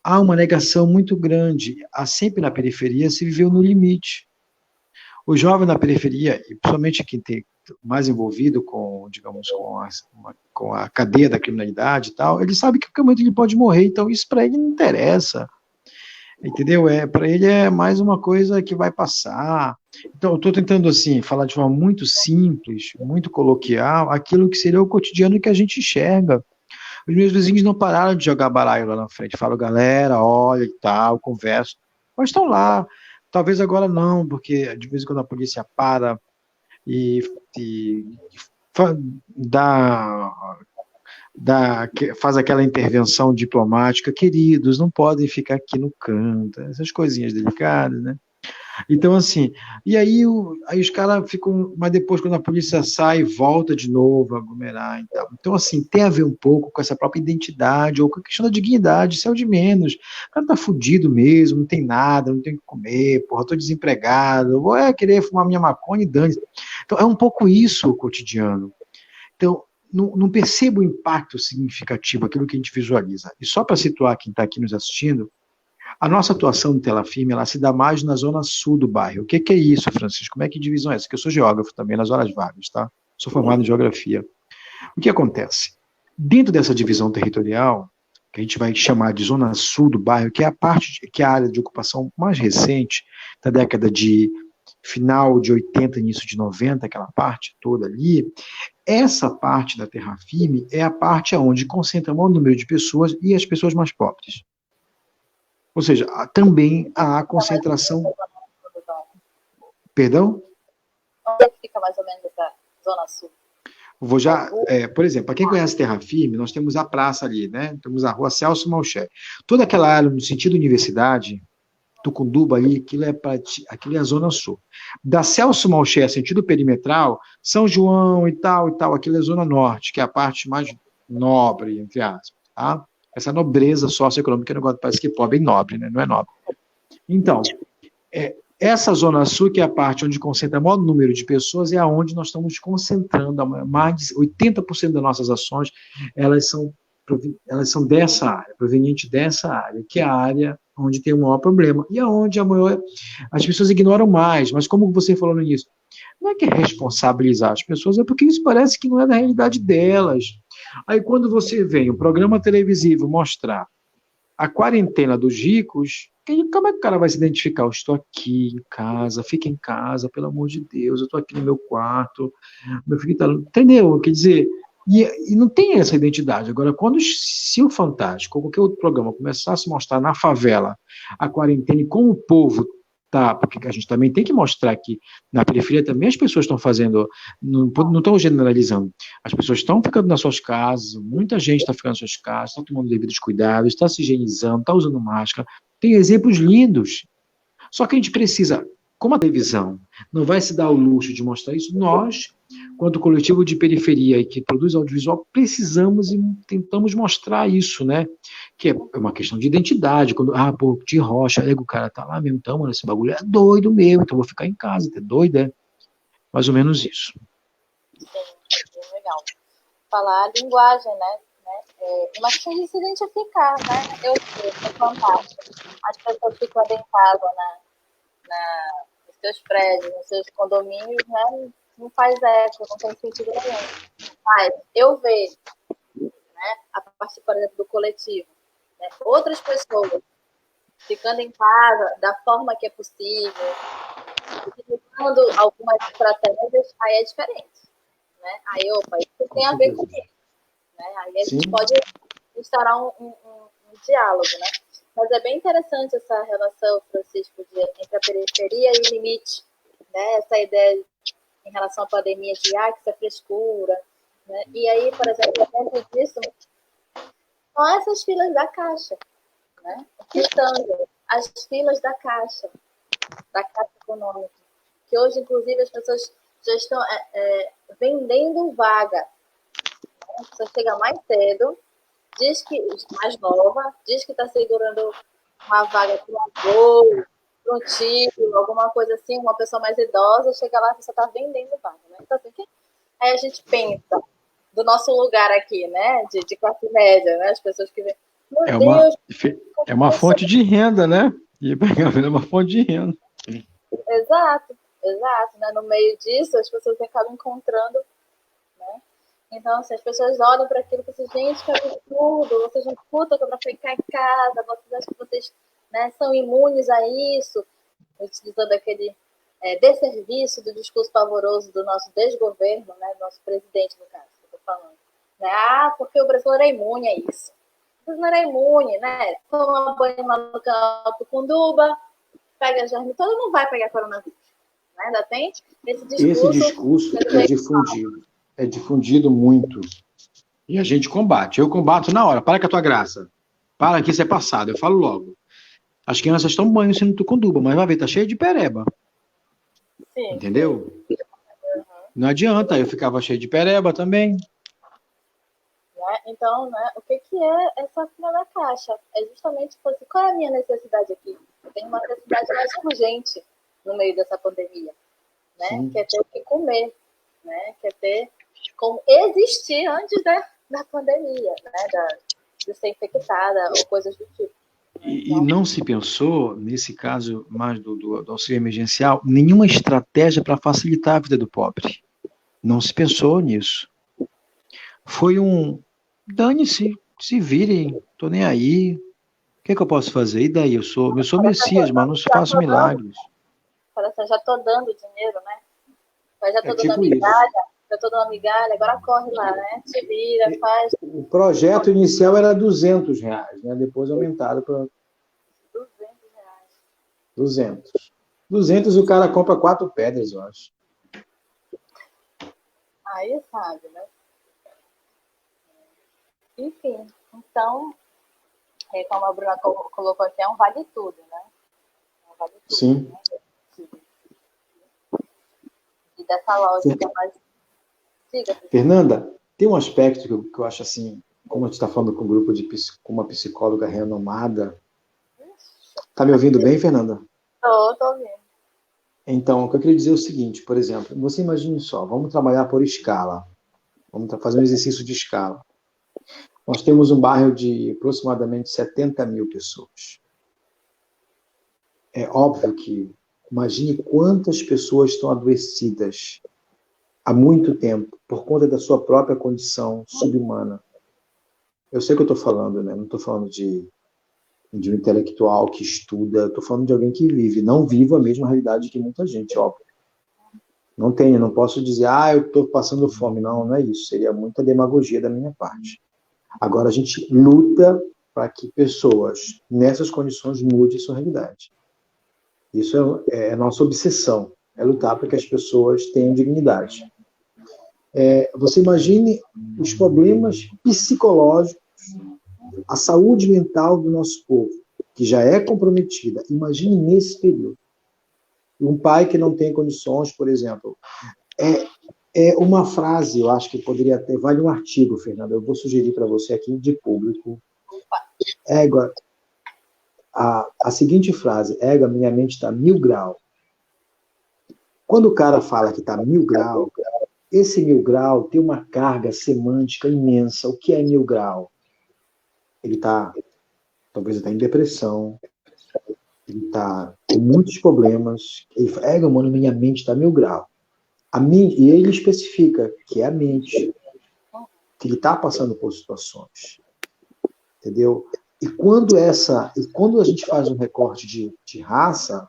Speaker 2: uma negação muito grande. Sempre na periferia se viveu no limite. O jovem na periferia, e principalmente quem tem mais envolvido com, digamos, com a cadeia da criminalidade e tal, ele sabe que a qualquer momento ele pode morrer, então isso para ele não interessa. Entendeu? Para ele é mais uma coisa que vai passar. Então, eu estou tentando, assim, falar de forma muito simples, muito coloquial, aquilo que seria o cotidiano que a gente enxerga. Os meus vizinhos não pararam de jogar baralho lá na frente. Falo, galera, olha e tal, converso. Mas estão lá. Talvez agora não, porque de vez em quando a polícia para e faz aquela intervenção diplomática, queridos, não podem ficar aqui no canto, essas coisinhas delicadas, né? Então, assim, e aí os caras ficam, mas depois quando a polícia sai, volta de novo a aglomerar e tal. Então, assim, tem a ver um pouco com essa própria identidade, ou com a questão da dignidade, isso é o de menos. O cara tá fudido mesmo, não tem nada, não tem o que comer, porra, tô desempregado, vou querer fumar minha maconha e dane. Então, é um pouco isso o cotidiano. Então, não percebo o impacto significativo, aquilo que a gente visualiza. E só para situar quem está aqui nos assistindo, a nossa atuação no Tela Firme, ela se dá mais na zona sul do bairro. O que é isso, Francisco? Como é que divisão é essa? Porque eu sou geógrafo também, nas horas vagas, tá? Sou formado em geografia. O que acontece? Dentro dessa divisão territorial, que a gente vai chamar de zona sul do bairro, que é a parte, que é a área de ocupação mais recente, da década de final de 80, início de 90, aquela parte toda ali, essa parte da terra firme é a parte onde concentra o maior número de pessoas e as pessoas mais pobres. Ou seja, também há concentração... Perdão?
Speaker 1: Onde é que fica mais ou menos essa zona sul?
Speaker 2: Vou já, por exemplo, para quem conhece Terra Firme, nós temos a praça ali, né? Temos a rua Celso Malcher. Toda aquela área no sentido universidade, Tucunduba ali, aquilo é a zona sul. Da Celso Malcher, sentido perimetral, São João e tal, aquilo é a zona norte, que é a parte mais nobre, entre aspas, tá? Essa nobreza socioeconômica, negócio parece que pobre é nobre, né? Não é nobre. Então, essa zona sul, que é a parte onde concentra o maior número de pessoas, é aonde nós estamos concentrando, mais de 80% das nossas ações, elas são dessa área, provenientes dessa área, que é a área onde tem o maior problema, e aonde as pessoas ignoram mais, mas como você falou no início, não é que é responsabilizar as pessoas, é porque isso parece que não é da realidade delas. Aí quando você vem um programa televisivo mostrar a quarentena dos ricos, como é que o cara vai se identificar? Eu estou aqui em casa, fica em casa, pelo amor de Deus, eu estou aqui no meu quarto, meu filho está... Entendeu? Quer dizer, e não tem essa identidade. Agora, se o Fantástico ou qualquer outro programa começasse a mostrar na favela a quarentena e como o povo tá, porque a gente também tem que mostrar que na periferia também as pessoas estão fazendo, não estão generalizando, as pessoas estão ficando nas suas casas, muita gente está ficando nas suas casas, está tomando devidos cuidados, está se higienizando, está usando máscara, tem exemplos lindos. Só que a gente precisa, como a televisão não vai se dar o luxo de mostrar isso, nós, quanto coletivo de periferia e que produz audiovisual, precisamos e tentamos mostrar isso, né? Que é uma questão de identidade. Quando, pô, de rocha, o cara tá lá mesmo, então, mano, esse bagulho é doido mesmo, então vou ficar em casa, tá doido, é? Mais ou menos isso.
Speaker 1: Sim, legal. Falar a linguagem, né? Uma questão de se identificar, né? Eu sei, é fantástico. As pessoas ficam em casa, nos seus prédios, nos seus condomínios, né? Não faz eco, não tem sentido nenhum. Mas eu vejo, né, a partir, por exemplo, do coletivo, né, outras pessoas ficando em casa da forma que é possível, utilizando algumas estratégias, aí é diferente. Né? Aí, isso tem a ver com isso. Né? Aí a gente pode instaurar um diálogo, né? Mas é bem interessante essa relação, Francisco, entre a periferia e o limite, né? Essa ideia em relação à pandemia de que isso é frescura, né? E aí, por exemplo, dentro disso, são essas filas da Caixa, né? Citando as filas da Caixa Econômica, que hoje, inclusive, as pessoas já estão vendendo vaga. A pessoa chega mais cedo, diz que mais nova, diz que está segurando uma vaga para um voo, para um tiro, alguma coisa assim, uma pessoa mais idosa, chega lá e você está vendendo vaga. Né? Então, assim, aí a gente pensa do nosso lugar aqui, né, de classe média, né, as pessoas que vêm, meu Deus...
Speaker 2: É uma fonte de renda, né? E é uma fonte de renda.
Speaker 1: Exato, né? No meio disso, as pessoas acabam encontrando, né? Então, assim, as pessoas olham para aquilo e pensam, gente, que absurdo, vocês não putam para ficar em casa, vocês acham que vocês, né, são imunes a isso, utilizando aquele desserviço do discurso pavoroso do nosso desgoverno, né, do nosso presidente, no caso, que eu estou falando. Né? Porque o brasileiro é imune a isso. O brasileiro é imune, né? Toma banho lá no canal do Cunduba, pega germe todo, não vai pegar coronavírus. Né? Ainda tem esse discurso
Speaker 2: é difundido muito. E a gente combate. Eu combato na hora. Para com a tua graça. Para que isso é passado. Eu falo logo. As crianças estão banho sendo Tucunduba, mas vai ver, tá cheio de pereba.
Speaker 1: Sim.
Speaker 2: Entendeu? Não adianta. Eu ficava cheio de pereba também.
Speaker 1: Né? Então, né, o que é essa fila da Caixa? É justamente assim, qual é a minha necessidade aqui? Eu tenho uma necessidade mais urgente no meio dessa pandemia. Né? Quer ter o que comer. Né? Quer ter como existir antes da pandemia, né? De ser infectada ou coisas do tipo.
Speaker 2: E não se pensou, nesse caso mais do auxílio emergencial, nenhuma estratégia para facilitar a vida do pobre. Não se pensou nisso. Foi dane-se, se virem, tô nem aí. O que eu posso fazer? E daí? Eu sou Messias, mas não faço milagres.
Speaker 1: Parece que já tô dando dinheiro, né? Mas já tô dando
Speaker 2: tipo
Speaker 1: migalha,
Speaker 2: isso.
Speaker 1: já tô dando migalha, agora corre lá, né? Se vira, faz.
Speaker 2: O projeto inicial era R$200, né? Depois aumentaram para
Speaker 1: R$200.
Speaker 2: 200. 200 o cara compra 4 pedras, eu acho.
Speaker 1: Aí sabe, né? Enfim, então, como a Bruna colocou aqui, é um vale tudo, né? É um vale tudo.
Speaker 2: Sim.
Speaker 1: Né? E dessa lógica mais. Siga,
Speaker 2: Fernanda, tem um aspecto que eu acho assim, como a gente está falando com um grupo com uma psicóloga renomada. Tá me ouvindo bem, Fernanda?
Speaker 1: Tô ouvindo.
Speaker 2: Então, o que eu queria dizer é o seguinte, por exemplo, você imagine só, vamos trabalhar por escala. Vamos fazer um exercício de escala. Nós temos um bairro de aproximadamente 70 mil pessoas. É óbvio que, imagine quantas pessoas estão adoecidas há muito tempo, por conta da sua própria condição subhumana. Eu sei o que eu estou falando, né? Não estou falando de um intelectual que estuda, estou falando de alguém que vive. Não vivo a mesma realidade que muita gente, óbvio. Não posso dizer, eu estou passando fome. Não é isso. Seria muita demagogia da minha parte. Agora, a gente luta para que pessoas nessas condições mudem sua realidade. Isso é a nossa obsessão, é lutar para que as pessoas tenham dignidade. Você imagine os problemas psicológicos, a saúde mental do nosso povo, que já é comprometida. Imagine nesse período. Um pai que não tem condições, por exemplo. É uma frase, eu acho que poderia ter, vale um artigo, Fernanda, eu vou sugerir para você aqui de público. A seguinte frase, minha mente está 1000 graus. Quando o cara fala que está 1000 graus, esse 1000 graus tem uma carga semântica imensa. O que é 1000 graus? Talvez ele está em depressão, ele está com muitos problemas. Ele fala, mano, minha mente está 1000 graus. E ele especifica que é a mente, que ele está passando por situações. Entendeu? E quando a gente faz um recorte de raça,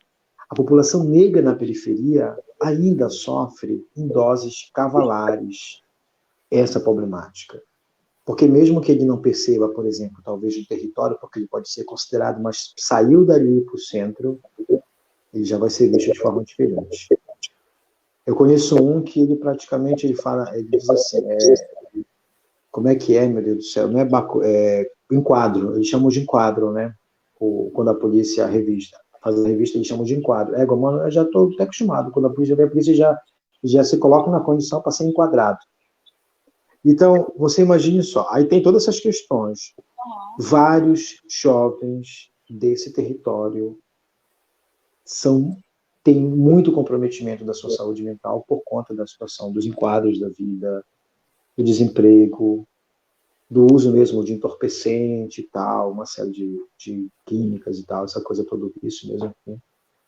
Speaker 2: a população negra na periferia ainda sofre em doses cavalares essa problemática. Porque mesmo que ele não perceba, por exemplo, talvez o território, porque ele pode ser considerado, mas saiu dali para o centro, ele já vai ser visto de forma diferente. Eu conheço um que ele praticamente, ele diz assim, como é que é, meu Deus do céu, não é enquadro, eles chamam de enquadro, né? Quando a polícia faz a revista, eles chamam de enquadro. Mano, eu já estou até acostumado, quando a polícia já se coloca na condição para ser enquadrado. Então, você imagine só, aí tem todas essas questões. Vários jovens desse território têm muito comprometimento da sua saúde mental por conta da situação dos enquadros da vida, do desemprego, do uso mesmo de entorpecente e tal, uma série de químicas e tal, essa coisa toda, isso mesmo.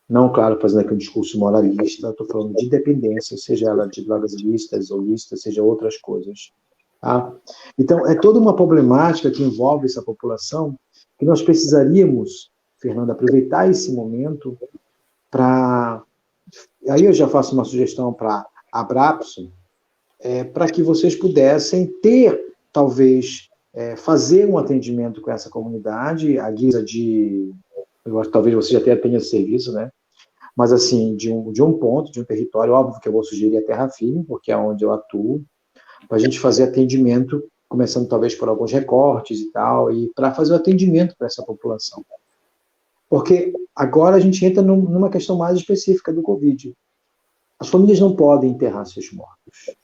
Speaker 2: Não, claro, fazendo aqui um discurso moralista, estou falando de dependência, seja ela de drogas ilícitas ou lícitas, seja outras coisas. Tá? Então, é toda uma problemática que envolve essa população que nós precisaríamos, Fernanda, aproveitar esse momento para... Aí eu já faço uma sugestão para a Abrapso, para que vocês pudessem ter, talvez, fazer um atendimento com essa comunidade, à guisa de... talvez você já tenha esse serviço, né? Mas, assim, de um ponto, de um território, óbvio que eu vou sugerir a Terra Firme, porque é onde eu atuo, para a gente fazer atendimento, começando talvez por alguns recortes e tal, e para fazer o atendimento para essa população. Porque agora a gente entra numa questão mais específica do Covid. As famílias não podem enterrar seus mortos,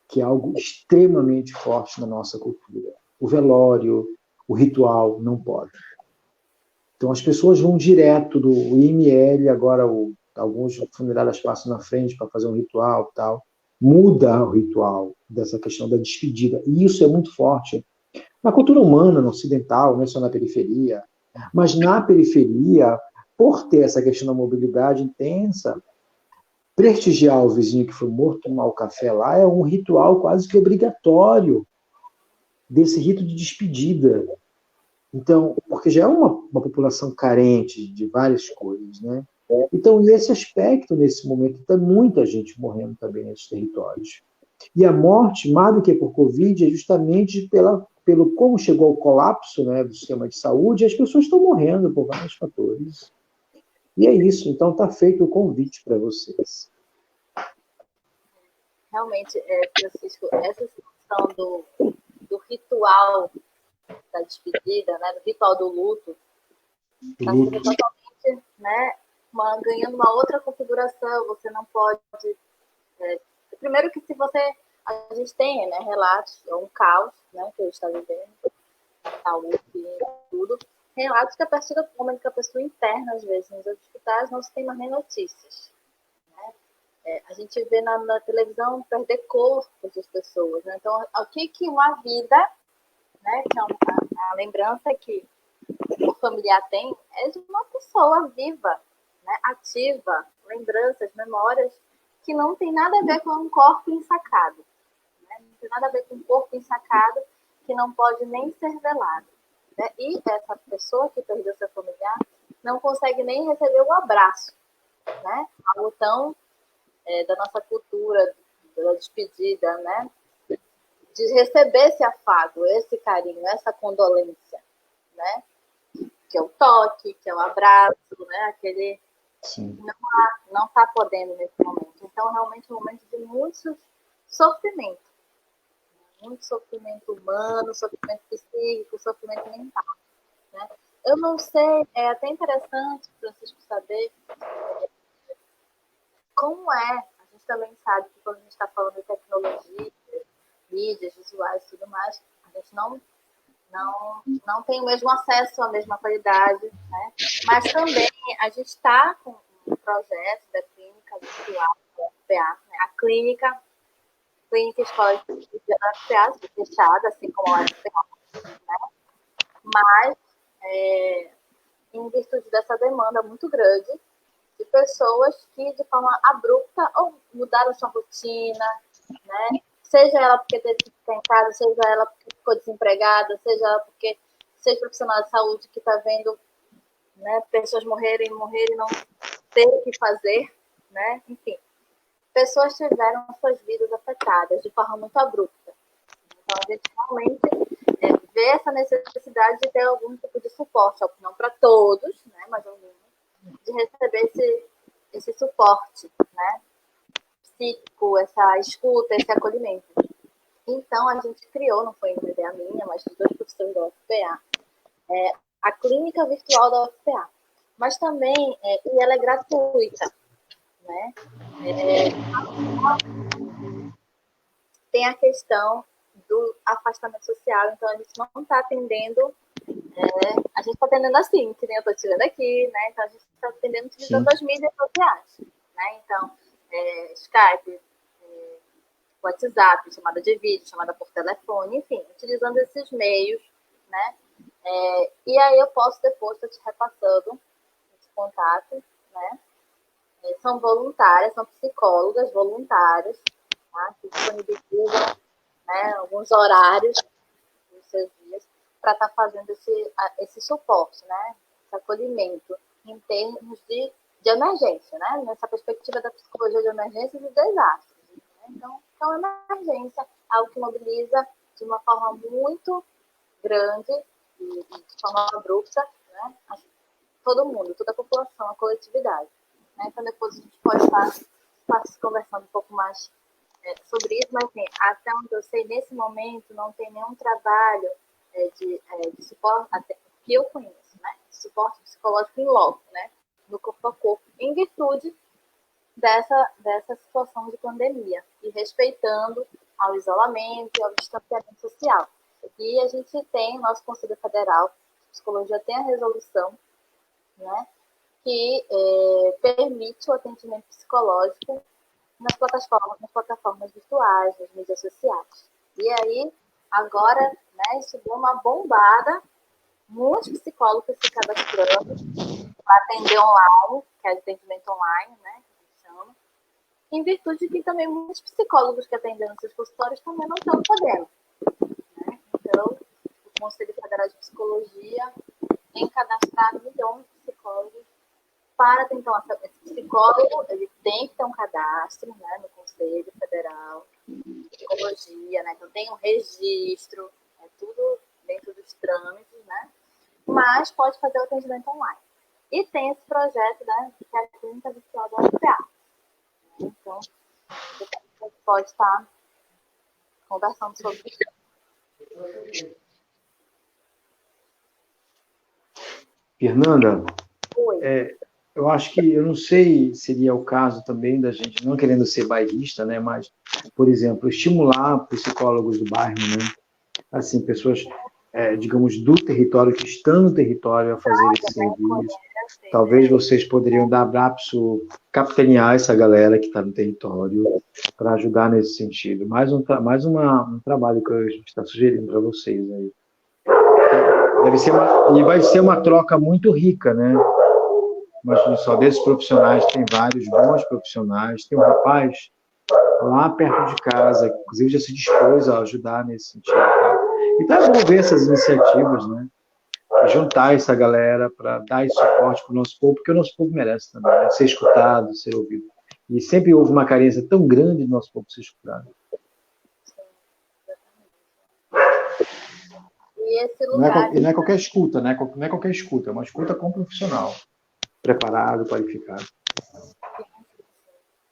Speaker 2: que é algo extremamente forte na nossa cultura. O velório, o ritual, não pode. Então as pessoas vão direto do IML, agora alguns funerários passam na frente para fazer um ritual e tal. muda o ritual dessa questão da despedida. E isso é muito forte na cultura humana, no ocidental, não é só na periferia. Mas na periferia, por ter essa questão da mobilidade intensa, prestigiar o vizinho que foi morto, tomar o café lá, é um ritual quase que obrigatório desse rito de despedida. Então, porque já é uma população carente de várias coisas, né? Então, nesse aspecto, nesse momento, tem muita gente morrendo também nesses territórios. E a morte, mais do que por Covid, é justamente pelo como chegou ao colapso, né, do sistema de saúde, e as pessoas estão morrendo por vários fatores. E é isso, então está feito o convite para vocês.
Speaker 1: Realmente, Francisco, essa situação do ritual da despedida, né, do ritual do luto, está sendo totalmente, né, ganhando uma outra configuração. Você não pode... primeiro que se você... A gente tem, né, relatos, é um caos, né, que a gente está vivendo, saúde e tudo, relatos que a partir do momento que a pessoa interna, às vezes, nos hospitais, não se tem mais nem notícias. Né? A gente vê na televisão perder corpos das pessoas. Né? Então, o que uma vida, né, que é a lembrança que o familiar tem, é de uma pessoa viva, né, ativa, lembranças, memórias, que não tem nada a ver com um corpo ensacado. Né? Não tem nada a ver com um corpo ensacado que não pode nem ser velado. Né? E essa pessoa que perdeu seu familiar não consegue nem receber o abraço. Né? Algo tão da nossa cultura, da despedida, né? De receber esse afago, esse carinho, essa condolência, né? Que é o toque, que é o abraço, né? Aquele
Speaker 2: Sim.
Speaker 1: Não está podendo nesse momento. Então, realmente, é um momento de muito sofrimento humano, sofrimento psíquico, sofrimento mental. Né? Eu não sei, é até interessante, Francisco, saber como é. A gente também sabe que quando a gente está falando de tecnologia, mídias, visuais e tudo mais, a gente não tem o mesmo acesso, a mesma qualidade, né? Mas também a gente está com um projeto da clínica virtual da UFPA, né? A clínica escola de psicologia da UFPA, fechada, assim como a UFPA, né? Mas, em virtude dessa demanda muito grande de pessoas que, de forma abrupta, ou mudaram sua rotina, né? Seja ela porque teve que ficar em casa, seja ela porque ficou desempregada, seja ela porque seja profissional de saúde que está vendo, né, pessoas morrerem e não ter o que fazer, né? Enfim, pessoas tiveram suas vidas afetadas de forma muito abrupta. Então, a gente realmente vê essa necessidade de ter algum tipo de suporte, não para todos, né, mas alguns, de receber esse suporte, né, psíquico, essa escuta, esse acolhimento. Então, a gente criou, não foi uma ideia minha, mas dos dois professores da UFPA, a clínica virtual da UFPA. Mas também, e ela é gratuita, né? Tem a questão do afastamento social, então a gente não está atendendo, a gente está atendendo assim, que nem eu estou tirando aqui, né? Então a gente está atendendo utilizando as mídias sociais, né? Então, Skype, WhatsApp, chamada de vídeo, chamada por telefone, enfim, utilizando esses meios, né? E aí eu posso depois estar te repassando esse contato, né? São voluntárias, são psicólogas voluntárias, tá? Que disponibilizam, né, alguns horários nos seus dias para estar fazendo esse suporte, né? Esse acolhimento em termos de emergência, né? Nessa perspectiva da psicologia de emergência e de desastres. Né? Então, emergência, algo que mobiliza de uma forma muito grande e de forma abrupta, né? Todo mundo, toda a população, a coletividade. Né? Então, depois a gente pode estar conversando um pouco mais sobre isso, mas assim, até onde eu sei, nesse momento, não tem nenhum trabalho de suporte, até que eu conheço, né? De suporte psicológico em loco, né? No corpo a corpo, em virtude dessa situação de pandemia e respeitando ao isolamento e ao distanciamento social. E a gente tem, nosso Conselho Federal de Psicologia tem a resolução, né, que permite o atendimento psicológico nas plataformas virtuais, nas mídias sociais. E aí, agora, né, isso deu uma bombada, muitos psicólogos se cadastrando para atender online, que é atendimento online, né, que a gente chama, em virtude de que também muitos psicólogos que atendem nos seus consultórios também não estão podendo. Né? Então, o Conselho Federal de Psicologia tem cadastrado milhões de psicólogos para tentar esse psicólogo, ele tem que ter um cadastro, né, no Conselho Federal de Psicologia, né, então tem um registro, é tudo dentro dos trâmites, né, mas pode fazer o atendimento online. E tem esse projeto, né, que é a Clínica Virtual do UFPA. Então, você pode estar conversando sobre isso.
Speaker 2: Fernanda, eu acho que, eu não sei, seria o caso também da gente, não querendo ser bairrista, né, mas, por exemplo, estimular psicólogos do bairro, né, assim, pessoas, digamos, do território, que estão no território a fazer esse serviço. Talvez vocês poderiam dar abraço, capitanear essa galera que está no território para ajudar nesse sentido. Mais um trabalho que a gente está sugerindo para vocês aí. E vai ser uma troca muito rica, né? Mas só desses profissionais, tem vários bons profissionais. Tem um rapaz lá perto de casa, que inclusive já se dispôs a ajudar nesse sentido. Tá? Então é bom ver essas iniciativas, né? Juntar essa galera para dar esse suporte para o nosso povo, porque o nosso povo merece também, né? Ser escutado, ser ouvido. E sempre houve uma carência tão grande do nosso povo ser escutado.
Speaker 1: E esse lugar...
Speaker 2: Não é qualquer escuta, né? Não é qualquer escuta, é uma escuta com um profissional, preparado, qualificado.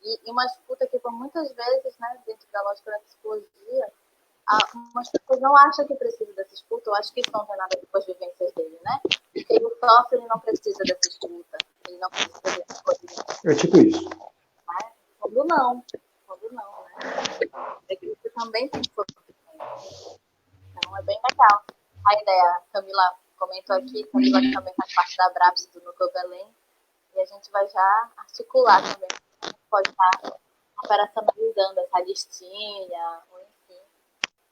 Speaker 1: E uma escuta que, por muitas vezes, né, dentro da lógica da psicologia, umas pessoas não acham que precisa dessa escuta, eu acho que isso não tem nada a ver com as vivências dele, né? Porque ele sofre, ele não precisa dessa escuta, ele não precisa dessa coisa.
Speaker 2: É tipo isso.
Speaker 1: Né? Quando não, né? É que você também tem sofrimento. Então, é bem legal. A ideia, a Camila comentou aqui, a Camila também faz parte da Brabs do Núcleo Belém, e a gente vai já articular também. A gente pode estar operacionalizando essa listinha, ou enfim,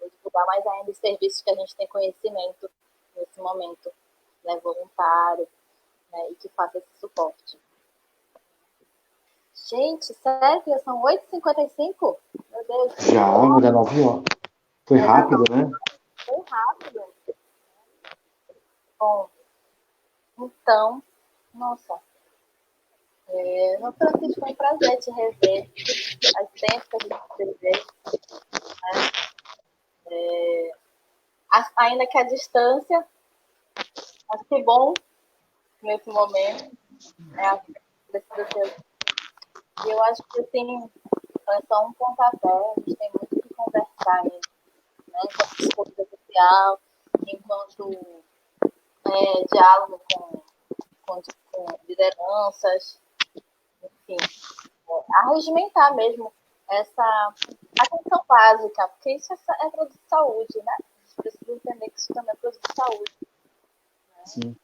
Speaker 1: ou divulgar mais ainda os serviços que a gente tem conhecimento nesse momento, né, voluntário, né, e que faça esse suporte. Gente, sério que já são 8h55? Meu Deus.
Speaker 2: Já, ainda 9 horas. Foi rápido, né?
Speaker 1: Foi rápido. Bom, então, nossa, no Francisco, foi um prazer te rever. Faz tempo que a gente se vê. Né? Ainda que a distância, mas que bom nesse momento. Precisa ser. E eu acho que, assim, é só um pontapé, a gente tem muito o que conversar ainda, né? Enquanto psicologia social, enquanto diálogo com lideranças, enfim, arregimentar mesmo essa atenção básica, porque isso é produto de saúde, né? A gente precisa entender que isso também é produto de saúde. Né?
Speaker 2: Sim.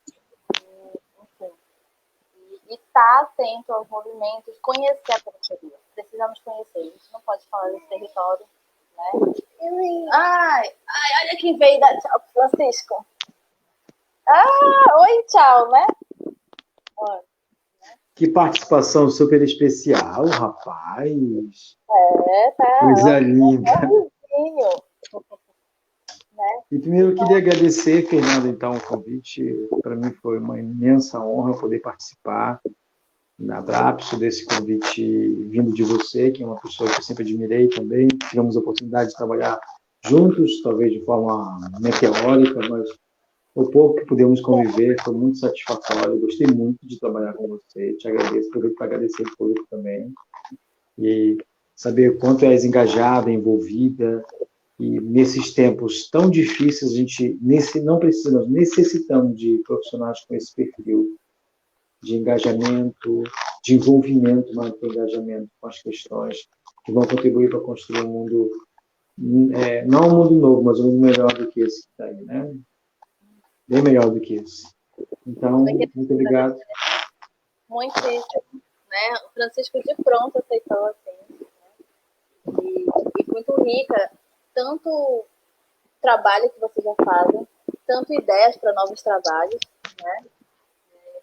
Speaker 1: Enfim. E estar atento aos movimentos, conhecer a periferia. Precisamos conhecer, a gente não pode falar desse território, né? Ai, olha quem veio dar tchau pro Francisco. Oi, tchau, né? Olha.
Speaker 2: Que participação super especial, rapaz.
Speaker 1: Tá.
Speaker 2: Coisa linda.
Speaker 1: Né?
Speaker 2: E primeiro eu queria agradecer, Fernanda, então, o convite. Para mim foi uma imensa honra poder participar na Brapso desse convite vindo de você, que é uma pessoa que eu sempre admirei também. Tivemos a oportunidade de trabalhar juntos, talvez de forma meteórica, mas o pouco que pudemos conviver foi muito satisfatório. Gostei muito de trabalhar com você. Te agradeço, aproveito para agradecer o público também. E saber o quanto és engajada, envolvida. E nesses tempos tão difíceis, a gente necessitamos de profissionais com esse perfil de engajamento, de envolvimento, mais do engajamento com as questões que vão contribuir para construir um mundo, não um mundo novo, mas um mundo melhor do que esse que está aí, né? Bem melhor do que esse. Então, muito obrigado.
Speaker 1: Muito isso, né? O Francisco de pronto aceitou, assim, e muito rica, tanto trabalho que vocês já fazem, tanto ideias para novos trabalhos, né?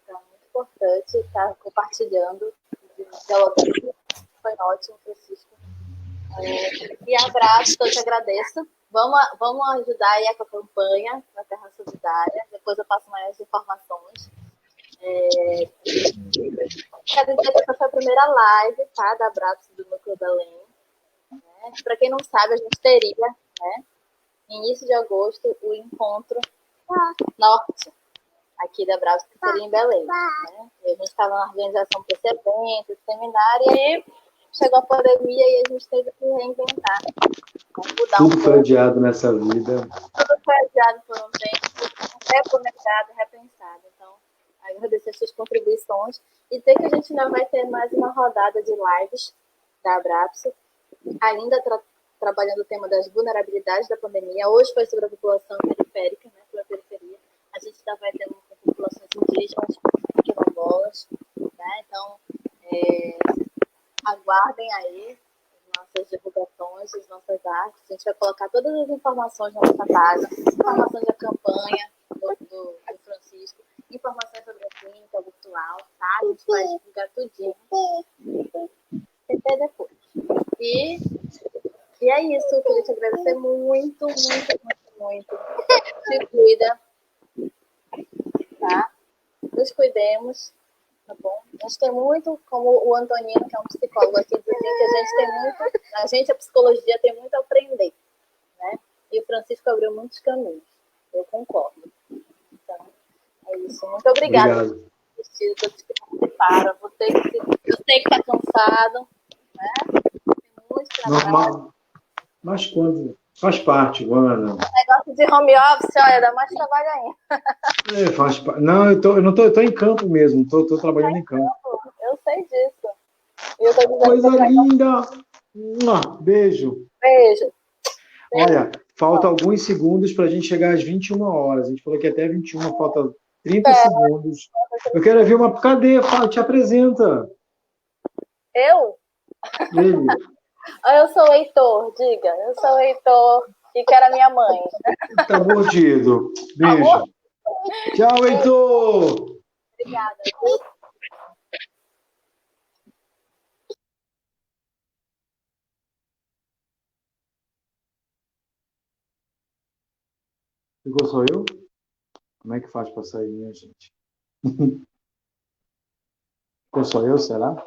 Speaker 1: Então, é muito importante estar compartilhando, dialogando. Foi ótimo, Francisco. E abraço, eu te agradeço. Vamos ajudar aí com a campanha na Terra Solidária. Depois eu passo mais informações. Quero dizer que essa foi a primeira live, tá? Da Abraço do Núcleo Belém. Né? Para quem não sabe, a gente teria, né, início de agosto, o encontro norte aqui da Abraço, que seria em Belém. Né? E a gente estava na organização desse evento, esse seminário, e aí chegou a pandemia e a gente teve que reinventar. Mudar
Speaker 2: Tudo foi adiado nessa vida.
Speaker 1: Tudo foi adiado por um tempo, replanejado, repensado. Então, agradecer as suas contribuições e dizer que a gente ainda vai ter mais uma rodada de lives da Abrapso, ainda trabalhando o tema das vulnerabilidades da pandemia. Hoje foi sobre a população periférica, né, pela periferia. A gente ainda vai ter uma com populações indígenas, quilombolas, né? Então, aguardem aí nossas divulgações, as nossas artes. A gente vai colocar todas as informações na nossa página, informações da campanha do Francisco, informações sobre a clínica virtual, tá? A gente vai divulgar tudinho. Até depois. E é isso. Eu queria te agradecer muito, muito, muito, muito. Se cuida, tá? Nos cuidemos. Tá bom? A gente tem muito, como o Antonino, que é um psicólogo aqui, diz assim, que a gente, a psicologia, tem muito a aprender, né? E o Francisco abriu muitos caminhos. Eu concordo. Então, é isso. Muito obrigada por assistir, todos que participaram. Eu sei que está cansado, né? Tem muito trabalho.
Speaker 2: Normal. Mas quando? Faz parte, Ana.
Speaker 1: O negócio de home office, olha, dá mais trabalho ainda.
Speaker 2: Faz parte. Não, eu tô em campo mesmo, tô trabalhando em campo.
Speaker 1: Eu sei disso. Eu tô dizendo
Speaker 2: Coisa linda! Beijo.
Speaker 1: Beijo.
Speaker 2: Olha, falta alguns segundos para a gente chegar às 21 horas. A gente falou que até 21, falta 30 segundos. Eu quero ver uma. Cadê? Te apresenta.
Speaker 1: Eu?
Speaker 2: Ele.
Speaker 1: Eu sou o Heitor, diga. Eu sou o Heitor e quero a minha mãe.
Speaker 2: Tá mordido. Beijo. Amor? Tchau, Heitor!
Speaker 1: Obrigada.
Speaker 2: Ficou só eu? Como é que faz para sair, minha gente? Ficou só eu, será?